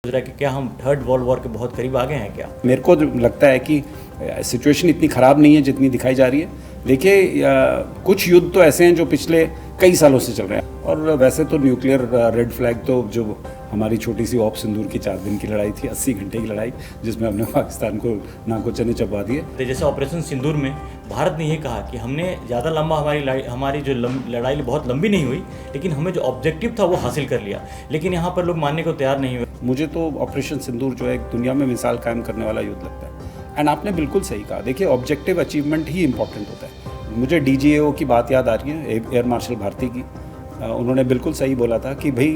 रहा है कि क्या हम थर्ड वर्ल्ड वॉर के बहुत करीब आ गए हैं क्या? मेरे को लगता है कि सिचुएशन इतनी ख़राब नहीं है जितनी दिखाई जा रही है। देखिए, कुछ युद्ध तो ऐसे हैं जो पिछले कई सालों से चल रहे हैं, और वैसे तो न्यूक्लियर रेड फ्लैग तो जो हमारी छोटी सी ऑप सिंदूर की 4 दिन की लड़ाई थी, 80 घंटे की लड़ाई, जिसमें हमने पाकिस्तान को नाको चने चबा दिए। जैसे ऑपरेशन सिंदूर में भारत ने ये कहा कि हमने ज़्यादा लंबा हमारी जो लड़ाई बहुत लंबी नहीं हुई, लेकिन हमें जो ऑब्जेक्टिव था वो हासिल कर लिया। लेकिन यहाँ पर लोग मानने को तैयार नहीं हुए। मुझे तो ऑपरेशन सिंदूर जो है एक दुनिया में मिसाल कायम करने वाला युद्ध लगता है। एंड आपने बिल्कुल सही कहा। देखिए, ऑब्जेक्टिव अचीवमेंट ही इंपॉर्टेंट होता है। मुझे DGAO की बात याद आ रही है, एयर मार्शल भारती की। उन्होंने बिल्कुल सही बोला था कि भाई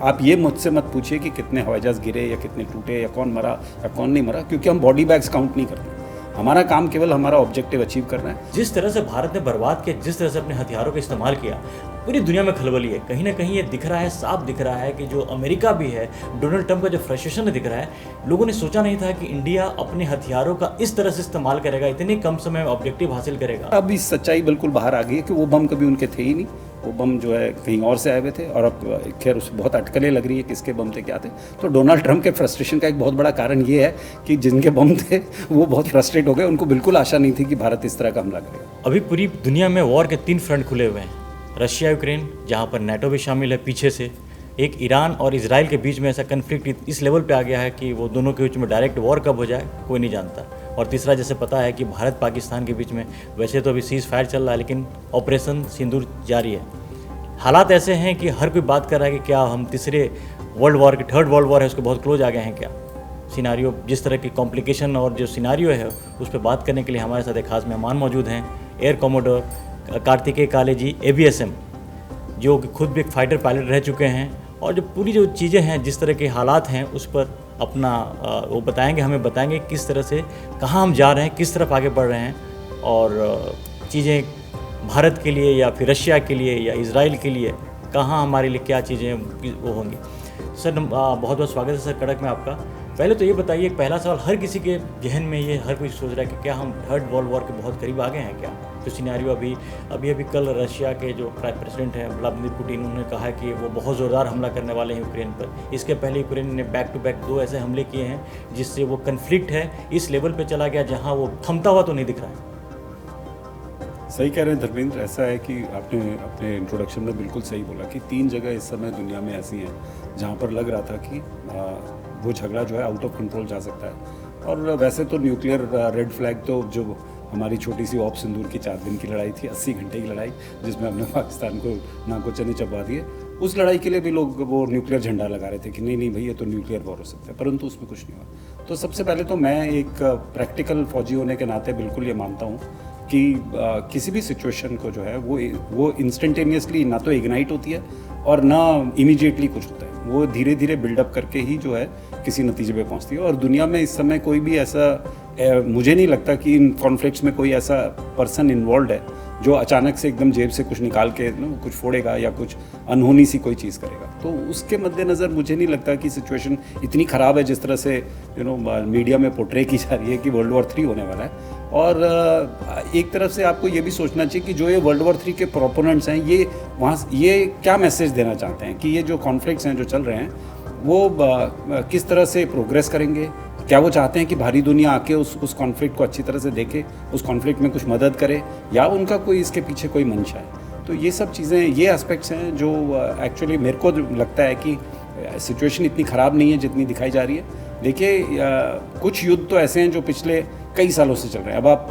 आप ये मुझसे मत पूछिए कि कितने हवाई जहाज़ गिरे या कितने टूटे या कौन मरा या कौन नहीं मरा, क्योंकि हम बॉडी बैग्स काउंट नहीं करते। हमारा काम केवल हमारा ऑब्जेक्टिव अचीव करना है। जिस तरह से भारत ने बर्बाद किया, जिस तरह से अपने हथियारों का इस्तेमाल किया, पूरी दुनिया में खलबली है। कहीं ना कहीं ये दिख रहा है, साफ दिख रहा है कि जो अमेरिका भी है, डोनाल्ड ट्रंप का जो फ्रस्ट्रेशन दिख रहा है, लोगों ने सोचा नहीं था कि इंडिया अपने हथियारों का इस तरह से इस्तेमाल करेगा, इतने कम समय में ऑब्जेक्टिव हासिल करेगा। अब इस सच्चाई बिल्कुल बाहर आ गई है कि वो बम कभी उनके थे ही नहीं। वो बम जो है कहीं और से आए हुए थे, और अब खैर उससे बहुत अटकलें लग रही है किसके बम थे क्या थे। तो डोनाल्ड ट्रंप के फ्रस्ट्रेशन का एक बहुत बड़ा कारण ये है कि जिनके बम थे वो बहुत फ्रस्ट्रेट हो गए। उनको बिल्कुल आशा नहीं थी कि भारत इस तरह का हमला करेगा। अभी पूरी दुनिया में वॉर के 3 फ्रंट खुले हुए हैं। रशिया यूक्रेन, जहाँ पर नेटो भी शामिल है पीछे से। एक ईरान और इजराइल के बीच में ऐसा कन्फ्लिक्ट इस लेवल पे आ गया है कि वो दोनों के बीच में डायरेक्ट वॉर कब हो जाए कोई नहीं जानता। और तीसरा, जैसे पता है कि भारत पाकिस्तान के बीच में वैसे तो अभी सीज़ फायर चल रहा है, लेकिन ऑपरेशन सिंदूर जारी है। हालात ऐसे हैं कि हर कोई बात कर रहा है कि क्या हम तीसरे वर्ल्ड वॉर के, थर्ड वर्ल्ड वॉर है, उसके बहुत क्लोज आ गए हैं क्या। सिनारियो, जिस तरह की कॉम्प्लिकेशन और जो सिनारियो है उस पर बात करने के लिए हमारे साथ एक खास मेहमान मौजूद हैं, एयर कॉमोडोर कार्तिकेय काले जी, ABSM, जो कि खुद भी एक फाइटर पायलट रह चुके हैं, और जो पूरी जो चीज़ें हैं, जिस तरह के हालात हैं, उस पर अपना वो बताएंगे, हमें बताएंगे किस तरह से, कहाँ हम जा रहे हैं, किस तरफ आगे बढ़ रहे हैं, और चीज़ें भारत के लिए या फिर रशिया के लिए या इजराइल के लिए, कहाँ हमारे लिए क्या चीज़ें वो होंगी। सर बहुत बहुत स्वागत है सर कड़क में आपका। पहले तो ये बताइए, पहला सवाल हर किसी के जहन में ये हर कोई सोच रहा है कि क्या हम थर्ड वर्ल्ड वॉर के बहुत करीब आ गए हैं क्या। तो सिनेरियो अभी कल रशिया के जो प्रेसिडेंट हैं व्लादिमीर पुतिन, उन्होंने कहा है कि वो बहुत ज़ोरदार हमला करने वाले हैं यूक्रेन पर। इसके पहले यूक्रेन ने बैक टू बैक 2 ऐसे हमले किए हैं जिससे वो कन्फ्लिक्ट है इस लेवल पर चला गया जहाँ वो थमता हुआ तो नहीं दिख रहा है। सही कह रहे हैं धर्मेंद्र। ऐसा है कि आपने अपने इंट्रोडक्शन में बिल्कुल सही बोला कि 3 जगह इस समय दुनिया में ऐसी हैं जहाँ पर लग रहा था कि वो झगड़ा जो है आउट ऑफ कंट्रोल जा सकता है। और वैसे तो न्यूक्लियर रेड फ्लैग तो जो हमारी छोटी सी ऑप सिंदूर की 4 दिन की लड़ाई थी, 80 घंटे की लड़ाई, जिसमें हमने पाकिस्तान को नाको चने चबा दिए, उस लड़ाई के लिए भी लोग वो न्यूक्लियर झंडा लगा रहे थे कि नहीं भाई ये तो न्यूक्लियर वॉर हो सकता है, परंतु उसमें कुछ नहीं हुआ। तो सबसे पहले तो मैं एक प्रैक्टिकल फौजी होने के नाते बिल्कुल ये मानता हूँ कि किसी भी सिचुएशन को जो है वो इंस्टेंटेनियसली ना तो इग्नाइट होती है और ना इमीडिएटली कुछ होता है। वो धीरे धीरे बिल्डअप करके ही जो है किसी नतीजे पे पहुंचती है। और दुनिया में इस समय कोई भी ऐसा मुझे नहीं लगता कि इन कॉन्फ्लिक्ट्स में कोई ऐसा पर्सन इन्वॉल्व है जो अचानक से एकदम जेब से कुछ निकाल के कुछ फोड़ेगा या कुछ अनहोनी सी कोई चीज़ करेगा। तो उसके मद्देनज़र मुझे नहीं लगता कि सिचुएशन इतनी ख़राब है जिस तरह से मीडिया में पोर्ट्रे की जा रही है कि वर्ल्ड वॉर 3 होने वाला है। और एक तरफ से आपको ये भी सोचना चाहिए कि जो ये वर्ल्ड वॉर 3 के प्रोपोनेंट्स हैं, ये क्या मैसेज देना चाहते हैं कि ये जो कॉन्फ्लिक्ट्स हैं जो चल रहे हैं वो किस तरह से प्रोग्रेस करेंगे। क्या वो चाहते हैं कि भारी दुनिया आके उस कॉन्फ्लिक्ट को अच्छी तरह से देखे, उस कॉन्फ्लिक्ट में कुछ मदद करे, या उनका कोई इसके पीछे कोई मंशा है। तो ये सब चीज़ें, ये एस्पेक्ट्स हैं जो एक्चुअली मेरे को लगता है कि सिचुएशन इतनी ख़राब नहीं है जितनी दिखाई जा रही है। देखिए, कुछ युद्ध तो ऐसे हैं जो पिछले कई सालों से चल रहे हैं। अब आप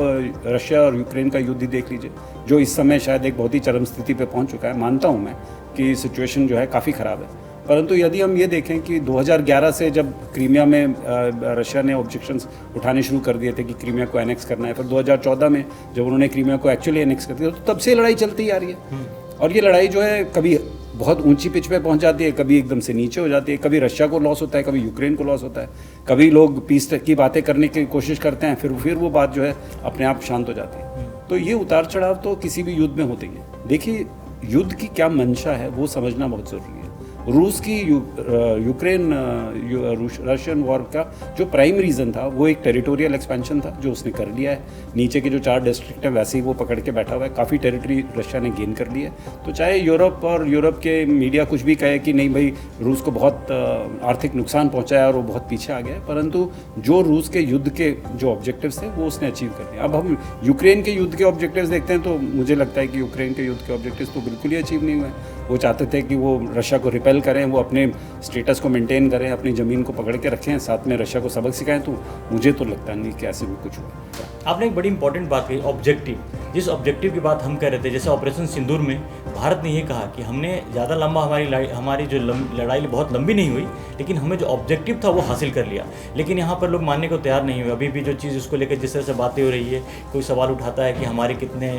रशिया और यूक्रेन का युद्ध ही देख लीजिए, जो इस समय शायद एक बहुत ही चरम स्थिति पे पहुंच चुका है। मानता हूं मैं कि सिचुएशन जो है काफ़ी ख़राब है, परंतु यदि हम ये देखें कि 2011 से जब क्रीमिया में रशिया ने ऑब्जेक्शंस उठाने शुरू कर दिए थे कि क्रीमिया को एनेक्स करना है, फिर 2014 में जब उन्होंने क्रीमिया को एक्चुअली एनेक्स कर दिया, तो तब से लड़ाई चलती आ रही है। और ये लड़ाई जो है कभी बहुत ऊंची पिच पे पहुंच जाती है, कभी एकदम से नीचे हो जाती है, कभी रशिया को लॉस होता है, कभी यूक्रेन को लॉस होता है, कभी लोग पीस की बातें करने की कोशिश करते हैं, फिर वो बात जो है अपने आप शांत हो जाती है। तो ये उतार चढ़ाव तो किसी भी युद्ध में होते ही है। देखिए, युद्ध की क्या मंशा है वो समझना बहुत ज़रूरी है। रूस की यूक्रेन रशियन वॉर का जो प्राइम रीज़न था वो एक टेरिटोरियल एक्सपेंशन था जो उसने कर लिया है। नीचे के जो 4 डिस्ट्रिक्ट हैं वैसे ही वो पकड़ के बैठा हुआ है, काफ़ी टेरिटरी रशिया ने गेन कर लिया है। तो चाहे यूरोप और यूरोप के मीडिया कुछ भी कहे कि नहीं भाई रूस को बहुत आर्थिक नुकसान पहुंचा है और वो बहुत पीछे आ गया है, परंतु जो रूस के युद्ध के जो ऑब्जेक्टिव्स थे वो उसने अचीव कर लिया। अब हम यूक्रेन के युद्ध के ऑब्जेक्टिव्स देखते हैं तो मुझे लगता है कि यूक्रेन के युद्ध के ऑब्जेक्टिव्स तो बिल्कुल ही अचीव नहीं हुए। वो चाहते थे कि वो रशिया को रिपेल करें, वो अपने स्टेटस को मेंटेन करें, अपनी ज़मीन को पकड़ के रखें, साथ में रशिया को सबक सिखाएं। तो मुझे तो लगता नहीं कि ऐसे भी कुछ हुआ। आपने एक बड़ी इंपॉर्टेंट बात कही, ऑब्जेक्टिव। जिस ऑब्जेक्टिव की बात हम कर रहे थे, जैसे ऑपरेशन सिंदूर में भारत ने ये कहा कि हमने ज़्यादा लंबा हमारी जो लड़ाई बहुत लंबी नहीं हुई, लेकिन हमें जो ऑब्जेक्टिव था वो हासिल कर लिया। लेकिन यहाँ पर लोग मानने को तैयार नहीं हुए। अभी भी जो चीज़ उसको लेकर जिस तरह से बातें हो रही है, कोई सवाल उठाता है कि हमारे कितने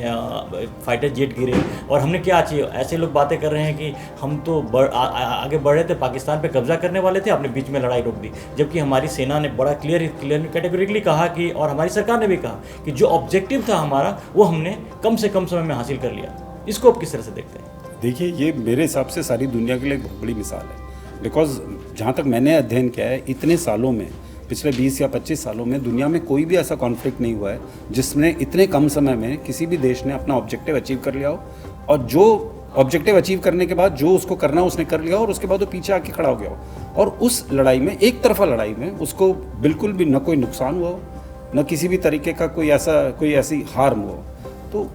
फाइटर जेट गिरे और हमने क्या चाहिए। ऐसे लोग बातें कर रहे हैं कि हम तो आगे बढ़ रहे थे, पाकिस्तान पे कब्जा करने वाले थे, आपने बीच में लड़ाई रोक दी। जबकि हमारी सेना ने बड़ा क्लियर कैटेगोरिकली कहा कि, और हमारी सरकार ने भी कहा कि जो ऑब्जेक्टिव था हमारा वो हमने कम से कम समय में हासिल कर लिया। इसको आप किस तरह से देखते हैं? देखिए, ये मेरे हिसाब से सारी दुनिया के लिए एक बहुत बड़ी मिसाल है। बिकॉज जहाँ तक मैंने अध्ययन किया है, इतने सालों में, पिछले 20 या 25 सालों में दुनिया में कोई भी ऐसा कॉन्फ्लिक्ट नहीं हुआ है जिसमें इतने कम समय में किसी भी देश ने अपना ऑब्जेक्टिव अचीव कर लिया हो, और जो ऑब्जेक्टिव अचीव करने के बाद जो उसको करना उसने कर लिया और उसके बाद वो पीछे आके खड़ा हो गया हो। और उस लड़ाई में, एक तरफा लड़ाई में, उसको बिल्कुल भी न कोई नुकसान हुआ हो, न किसी भी तरीके का कोई ऐसी हार्म हो। तो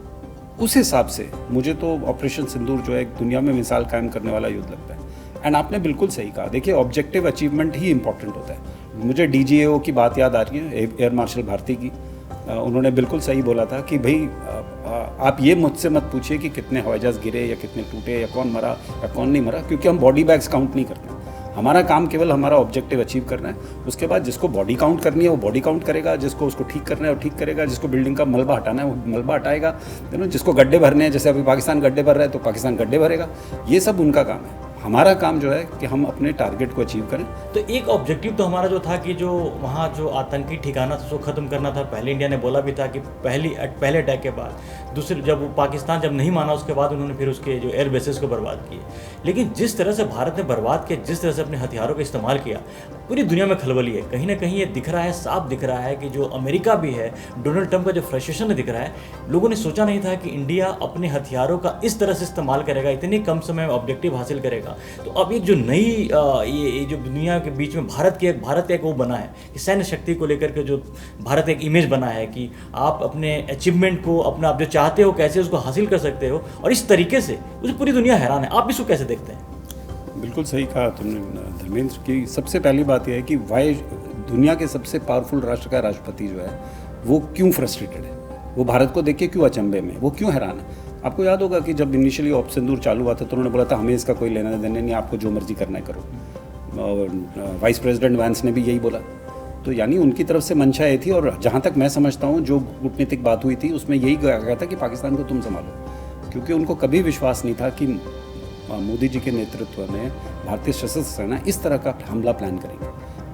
उस हिसाब से मुझे तो ऑपरेशन सिंदूर जो है एक दुनिया में मिसाल कायम करने वाला युद्ध लगता है। एंड आपने बिल्कुल सही कहा। देखिए, ऑब्जेक्टिव अचीवमेंट ही इंपॉर्टेंट होता है। मुझे DGAO की बात याद आ रही है, एयर मार्शल भारती की। उन्होंने बिल्कुल सही बोला था कि भाई आप ये मुझसे मत पूछिए कि कितने हवाई जहाज गिरे या कितने टूटे या कौन मरा या कौन नहीं मरा, क्योंकि हम बॉडी बैग्स काउंट नहीं करते। हमारा काम केवल हमारा ऑब्जेक्टिव अचीव करना है। उसके बाद जिसको बॉडी काउंट करनी है वो बॉडी काउंट करेगा, जिसको उसको ठीक करना है वो ठीक करेगा, जिसको बिल्डिंग का मलबा हटाना है वो मलबा हटाएगा, जिसको गड्ढे भरने हैं, जैसे अभी पाकिस्तान गड्ढे भर रहा है तो पाकिस्तान गड्ढे भरेगा। ये सब उनका काम है। हमारा काम जो है कि हम अपने टारगेट को अचीव करें। तो एक ऑब्जेक्टिव तो हमारा जो था कि जो वहाँ जो आतंकी ठिकाना था उसको ख़त्म करना था। पहले इंडिया ने बोला भी था कि पहले अटैक के बाद, दूसरे जब पाकिस्तान जब नहीं माना उसके बाद उन्होंने फिर उसके जो एयर बेसेस को बर्बाद किए। लेकिन जिस तरह से भारत ने बर्बाद किया, जिस तरह से अपने हथियारों का इस्तेमाल किया, पूरी दुनिया में खलबली है। कहीं ना कहीं ये दिख रहा है, साफ दिख रहा है कि जो अमेरिका भी है, डोनाल्ड ट्रंप का जो फ्रस्ट्रेशन दिख रहा है, लोगों ने सोचा नहीं था कि इंडिया अपने हथियारों का इस तरह से इस्तेमाल करेगा, इतने कम समय में ऑब्जेक्टिव हासिल करेगा। तो अब एक जो नई ये जो दुनिया के बीच में भारत एक वो बना है कि सैन्य शक्ति को लेकर के जो भारत एक इमेज बना है कि आप अपने अचीवमेंट को, अपना आप जो चाहते हो कैसे उसको हासिल कर सकते हो, और इस तरीके से उसे पूरी दुनिया हैरान है। आप इसको कैसे देखते हैं? बिल्कुल सही कहा तुमने धर्मेंद्र की। सबसे पहली बात यह है कि दुनिया के सबसे पावरफुल राष्ट्र का राष्ट्रपति जो है वो क्यों फ्रस्ट्रेटेड है, वो भारत को देख के क्यों अचंभे में, वो क्यों हैरान है। आपको याद होगा कि जब इनिशियली ऑपरेशन सिंदूर चालू हुआ था तो उन्होंने बोला था हमें इसका कोई लेना देना नहीं, आपको जो मर्जी करना है करो। और वाइस प्रेसिडेंट वैंस ने भी यही बोला। तो यानी उनकी तरफ से मंशा ये थी, और जहाँ तक मैं समझता हूँ जो कूटनीतिक बात हुई थी उसमें यही कहा गया था कि पाकिस्तान को तुम संभालो, क्योंकि उनको कभी विश्वास नहीं था कि मोदी जी के नेतृत्व में भारतीय सशस्त्र सेना इस तरह का हमला प्लान करेंगे।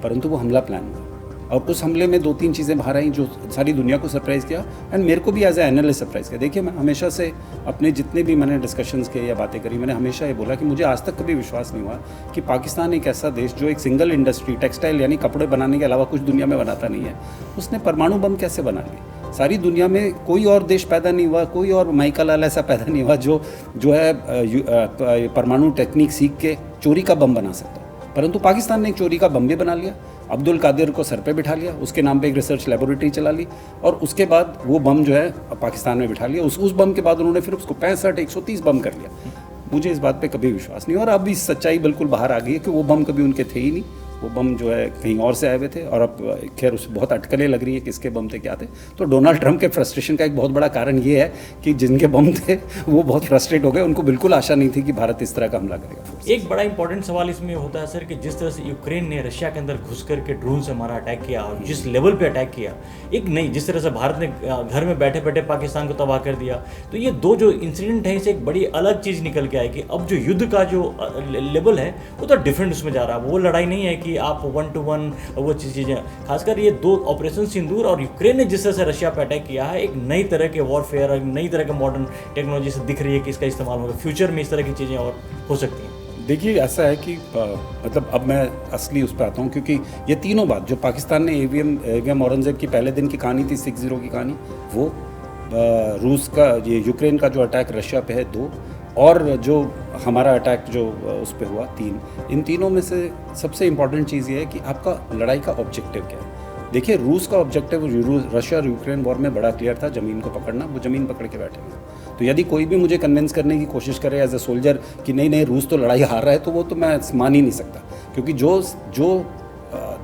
परंतु वो हमला प्लान हुआ, और उस हमले में 2-3 चीज़ें बाहर आई जो सारी दुनिया को सरप्राइज़ किया, एंड मेरे को भी एज ए एनालिस्ट सरप्राइज़ किया। देखिए, मैं हमेशा से अपने जितने भी मैंने डिस्कशंस किए या बातें करी, मैंने हमेशा ये बोला कि मुझे आज तक कभी विश्वास नहीं हुआ कि पाकिस्तान एक ऐसा देश जो एक सिंगल इंडस्ट्री, टेक्सटाइल यानी कपड़े बनाने के अलावा कुछ दुनिया में बनाता नहीं है, उसने परमाणु बम कैसे बना लिए। सारी दुनिया में कोई और देश पैदा नहीं हुआ, कोई और माइकल लाल ऐसा पैदा नहीं हुआ जो है परमाणु टेक्निक सीख के चोरी का बम बना सकता है। परंतु पाकिस्तान ने एक चोरी का बम भी बना लिया, अब्दुल कादिर को सर पे बिठा लिया, उसके नाम पे एक रिसर्च लेबोरेटरी चला ली, और उसके बाद वो बम जो है पाकिस्तान में बिठा लिया। उस बम के बाद उन्होंने फिर उसको 65-130 बम कर लिया। मुझे इस बात पे कभी विश्वास नहीं, और अब इस सच्चाई बिल्कुल बाहर आ गई है कि वो बम कभी उनके थे ही नहीं, वो बम जो है कहीं और से आए हुए थे। और अब खैर उस बहुत अटकलें लग रही है किसके बम थे, क्या थे। तो डोनाल्ड ट्रंप के फ्रस्ट्रेशन का एक बहुत बड़ा कारण ये है कि जिनके बम थे वो बहुत फ्रस्ट्रेट हो गए, उनको बिल्कुल आशा नहीं थी कि भारत इस तरह का हमला करेगा। एक बड़ा इंपॉर्टेंट सवाल इसमें होता है सर कि जिस तरह से यूक्रेन ने रशिया के अंदर घुस करके ड्रोन से हमारा अटैक किया, और जिस लेवल पे अटैक किया, एक नहीं, जिस तरह से भारत ने घर में बैठे बैठे पाकिस्तान को तबाह कर दिया, तो ये दो जो इंसिडेंट है, इसे एक बड़ी अलग चीज़ निकल के आए कि अब जो युद्ध का जो लेवल है वो तो डिफरेंट उसमें जा रहा है। वो लड़ाई नहीं है कि आप 1-to-1 वो चीज़ें, खासकर ये दो ऑपरेशन सिंदूर और यूक्रेन ने जिस तरह से रशिया पर अटैक किया है, एक नई तरह के वॉरफेयर, नई तरह के मॉडर्न टेक्नोलॉजी से दिख रही है कि इसका इस्तेमाल होगा। फ्यूचर में इस तरह की चीज़ें और हो सकती हैं। देखिए ऐसा है कि मतलब अब मैं असली उस पर आता हूँ, क्योंकि ये तीनों बात जो पाकिस्तान ने एवीएम औरंगजेब की पहले दिन की कहानी थी 60 की कहानी, वो रूस का ये यूक्रेन का जो अटैक रशिया पे है 2, और जो हमारा अटैक जो उस पे हुआ 3, इन तीनों में से सबसे इम्पॉर्टेंट चीज़ ये है कि आपका लड़ाई का ऑब्जेक्टिव क्या है। देखिए रूस का ऑब्जेक्टिव रशिया और यूक्रेन वॉर में बड़ा क्लियर था, ज़मीन को पकड़ना, वो ज़मीन पकड़ के बैठे हैं। तो यदि कोई भी मुझे कन्विंस करने की कोशिश करे एज ए सोल्जर कि नहीं नहीं रूस तो लड़ाई हार रहा है, तो वो तो मैं मान ही नहीं सकता, क्योंकि जो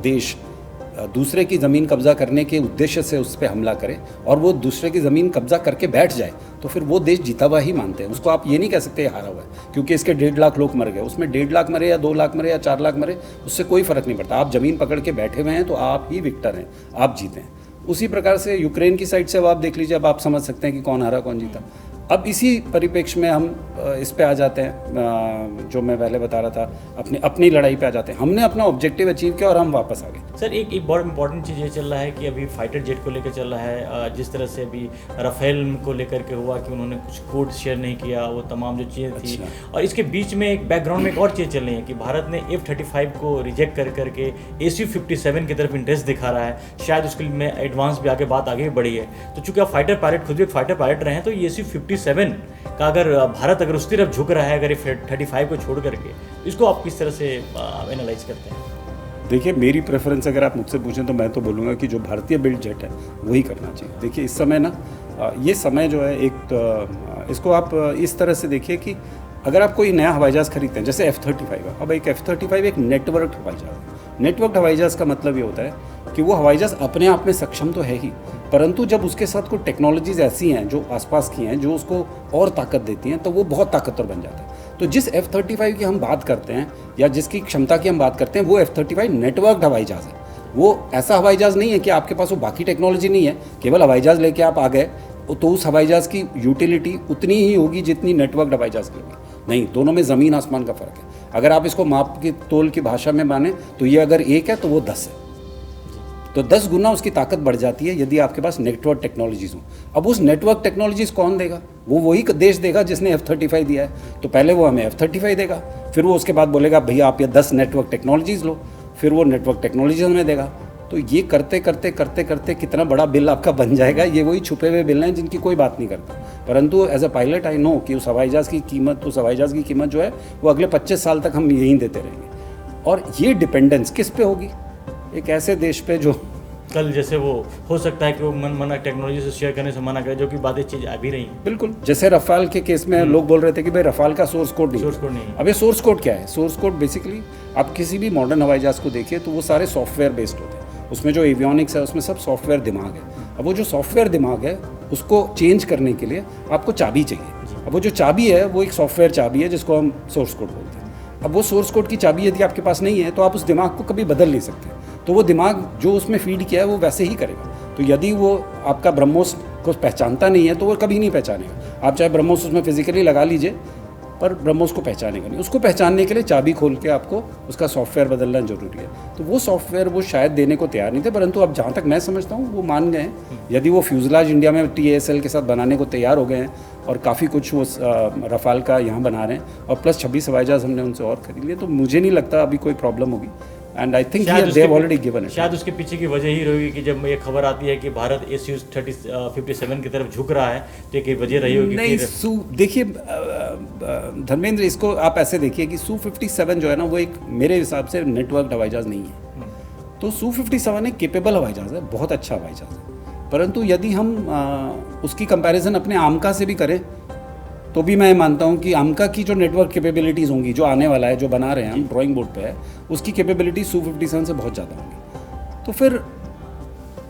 देश दूसरे की ज़मीन कब्जा करने के उद्देश्य से उस पर हमला करे और वो दूसरे की ज़मीन कब्जा करके बैठ जाए, तो फिर वो देश जीता हुआ ही मानते हैं उसको। आप ये नहीं कह सकते हारा हुआ है, क्योंकि इसके 1.5 लाख लोग मर गए, उसमें 1.5 लाख मरे या 2 लाख मरे या 4 लाख मरे, उससे कोई फ़र्क नहीं पड़ता। आप ज़मीन पकड़ के बैठे हुए हैं तो आप ही विक्टर हैं, आप जीते हैं। उसी प्रकार से यूक्रेन की साइड से अब आप देख लीजिए, अब आप समझ सकते हैं कि कौन हारा कौन जीता। अब इसी परिप्रेक्ष्य में हम इस पे आ जाते हैं, जो मैं पहले बता रहा था, अपनी लड़ाई पे आ जाते हैं। हमने अपना ऑब्जेक्टिव अचीव किया और हम वापस आ गए। सर एक बहुत इंपॉर्टेंट चीज़ ये चल रहा है कि अभी फाइटर जेट को लेकर चल रहा है, जिस तरह से अभी राफेल को लेकर के हुआ कि उन्होंने कुछ कोड शेयर नहीं किया, वो तमाम जो चीज़ें थी। और इसके बीच में एक बैकग्राउंड में एक और चीज़ चल रही है कि भारत ने F-35 को रिजेक्ट कर करके ACU-57 की तरफ इंटरेस्ट दिखा रहा है। शायद उसके लिए में एडवांस भी आगे बात आगे भी बढ़ी है। तो चूंकि आप फाइटर पायलट खुद भी एक फाइटर पायलट रहे हैं, तो ACU-57 का अगर भारत अगर उस तरफ झुक रहा है अगर F-35 को छोड़ करके, इसको आप किस तरह से एनालाइज करते हैं? देखिए मेरी प्रेफरेंस अगर आप मुझसे पूछें तो मैं तो बोलूँगा कि जो भारतीय बिल्ड जेट है वही करना चाहिए। देखिए इस समय ना ये समय जो है एक इसको आप इस तरह से देखिए कि अगर आप कोई नया हवाई जहाज़ खरीदते हैं, जैसे F-35 है, अब एक F-35 एक नेटवर्क हवाई जहाज़ है। नेटवर्क हवाई जहाज़ का मतलब ये होता है कि वो हवाई जहाज़ अपने आप में सक्षम तो है ही, परंतु जब उसके साथ कोई टेक्नोलॉजीज़ ऐसी हैं जो आसपास की हैं जो उसको और ताकत देती हैं, तो वो बहुत ताकतवर बन जाता है। तो जिस F-35 की हम बात करते हैं या जिसकी क्षमता की हम बात करते हैं, वो F-35 नेटवर्क हवाई जहाज़ है। वो ऐसा हवाई जहाज़ नहीं है कि आपके पास वो बाकी टेक्नोलॉजी नहीं है, केवल हवाई जहाज़ लेके आप आ गए तो उस हवाई जहाज़ की यूटिलिटी उतनी ही होगी जितनी नेटवर्क हवाई जहाज़ की होगी। नहीं, दोनों में ज़मीन आसमान का फ़र्क है। अगर आप इसको माप की तोल की भाषा में माने तो ये अगर 1 है तो वो 10 है, तो 10 गुना उसकी ताकत बढ़ जाती है यदि आपके पास नेटवर्क टेक्नोलॉजीज़ हो। अब उस नेटवर्क टेक्नोलॉजीज़ कौन देगा? वो वही देश देगा जिसने F-35 दिया है। तो पहले वो हमें F-35 देगा, फिर वो उसके बाद बोलेगा भैया आप ये 10 नेटवर्क टेक्नोलॉजीज़ लो, फिर वो नेटवर्क टेक्नोलॉजीज़ हमें देगा। तो ये करते करते करते करते कितना बड़ा बिल आपका बन जाएगा, ये वही छुपे हुए बिल हैं जिनकी कोई बात नहीं करता। परंतु as a pilot I know कि उस हवाई जहाज़ की कीमत जो है वो अगले 25 साल तक हम यहीं देते रहेंगे। और ये डिपेंडेंस किस पे होगी? एक ऐसे देश पे जो कल जैसे वो हो सकता है कि वो मना टेक्नोलॉजी से शेयर करने से मना करे, जो कि बातें चीज़ आ भी रही हैं। बिल्कुल, जैसे रफाल के केस में लोग बोल रहे थे कि भाई रफाल का सोर्स कोड नहीं। अब ये सोर्स कोड क्या है? सोर्स कोड बेसिकली आप किसी भी मॉडर्न हवाई जहाज़ को देखिए तो वो सारे सॉफ्टवेयर बेस्ड होते हैं। उसमें जो एवियोनिक्स है उसमें सब सॉफ्टवेयर दिमाग है। अब वो जो सॉफ्टवेयर दिमाग है उसको चेंज करने के लिए आपको चाबी चाहिए। अब वो जो चाबी है वो एक सॉफ्टवेयर चाबी है जिसको हम सोर्स कोड बोलते हैं। अब वो सोर्स कोड की चाबी यदि आपके पास नहीं है तो आप उस दिमाग को कभी बदल नहीं सकते। तो वो दिमाग जो उसमें फीड किया है वो वैसे ही करेगा। तो यदि वो आपका ब्रह्मोस को पहचानता नहीं है तो वो कभी नहीं पहचानेगा। आप चाहे ब्रह्मोस उसमें फिजिकली लगा लीजिए पर ब्रह्मोस को पहचानेगा नहीं। उसको पहचानने के लिए चाबी खोल के आपको उसका सॉफ्टवेयर बदलना जरूरी है। तो वो सॉफ्टवेयर वो शायद देने को तैयार नहीं थे, परंतु अब जहाँ तक मैं समझता हूँ वो मान गए हैं। यदि वो फ्यूजलाज इंडिया में TASL के साथ बनाने को तैयार हो गए हैं और काफ़ी कुछ वो रफाल का यहाँ बना रहे हैं और प्लस 26 हवाई जहाज़ हमने उनसे और खरीद लिए, तो मुझे नहीं लगता अभी कोई प्रॉब्लम होगी। And I think they have already given it. शायद उसके पीछे की वजह ही रहेगी कि जब ये खबर आती है कि भारत ACU-57 की तरफ झुक रहा है, तो एक वजह रही होगी। नहीं, देखिए धर्मेंद्र, इसको आप ऐसे देखिए कि Su-57 जो है ना वो एक मेरे हिसाब से नेटवर्क हवाई जहाज़ नहीं है। तो Su-57 एक केपेबल हवाई जहाज़ है, बहुत अच्छा हवाई जहाज़ है, परंतु यदि हम उसकी कंपैरिजन अपने आमका से भी करें तो भी मैं मानता हूं कि आमका की जो नेटवर्क कैपेबिलिटीज़ होंगी, जो आने वाला है, जो बना रहे हैं हम ड्राइंग बोर्ड पे है, उसकी कैपेबिलिटी Su-57 से बहुत ज़्यादा होंगी। तो फिर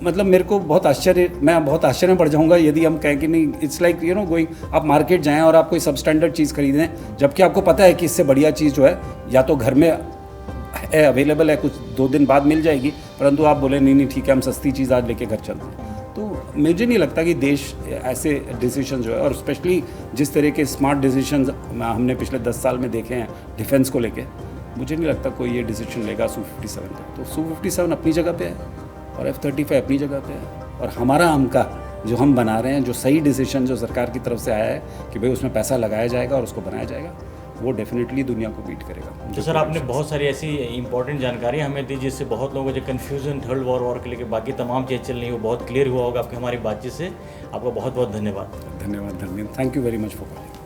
मतलब मैं बहुत आश्चर्य में पड़ जाऊंगा यदि हम कहें कि नहीं, इट्स लाइक गोइंग, आप मार्केट जाएं और आप कोई सबस्टैंडर्ड चीज़ खरीदें जबकि आपको पता है कि इससे बढ़िया चीज़ जो है या तो घर में है, अवेलेबल है, कुछ 2 दिन बाद मिल जाएगी, परंतु आप बोले नहीं ठीक है हम सस्ती चीज़ आज लेके घर चलते हैं। तो मुझे नहीं लगता कि देश ऐसे डिसीजन जो है, और स्पेशली जिस तरह के स्मार्ट डिसीजन हमने पिछले 10 साल में देखे हैं डिफेंस को लेके, मुझे नहीं लगता कोई ये डिसीजन लेगा Su-57 का। तो Su-57 अपनी जगह पे है और F-35 अपनी जगह पे है, और हमारा आमका जो हम बना रहे हैं, जो सही डिसीजन जो सरकार की तरफ से आया है कि भाई उसमें पैसा लगाया जाएगा और उसको बनाया जाएगा, वो डेफिनेटली दुनिया को बीट करेगा। तो सर आपने बहुत सारी ऐसी इंपॉर्टेंट जानकारी हमें दी जिससे बहुत लोगों को जो कन्फ्यूजन थर्ड वॉर को लेकर बाकी तमाम चीज़ चल रही है वो बहुत क्लियर हुआ होगा आपकी हमारी बातचीत से। आपका बहुत बहुत धन्यवाद। धन्यवाद Dharmendra, thank you very much for calling.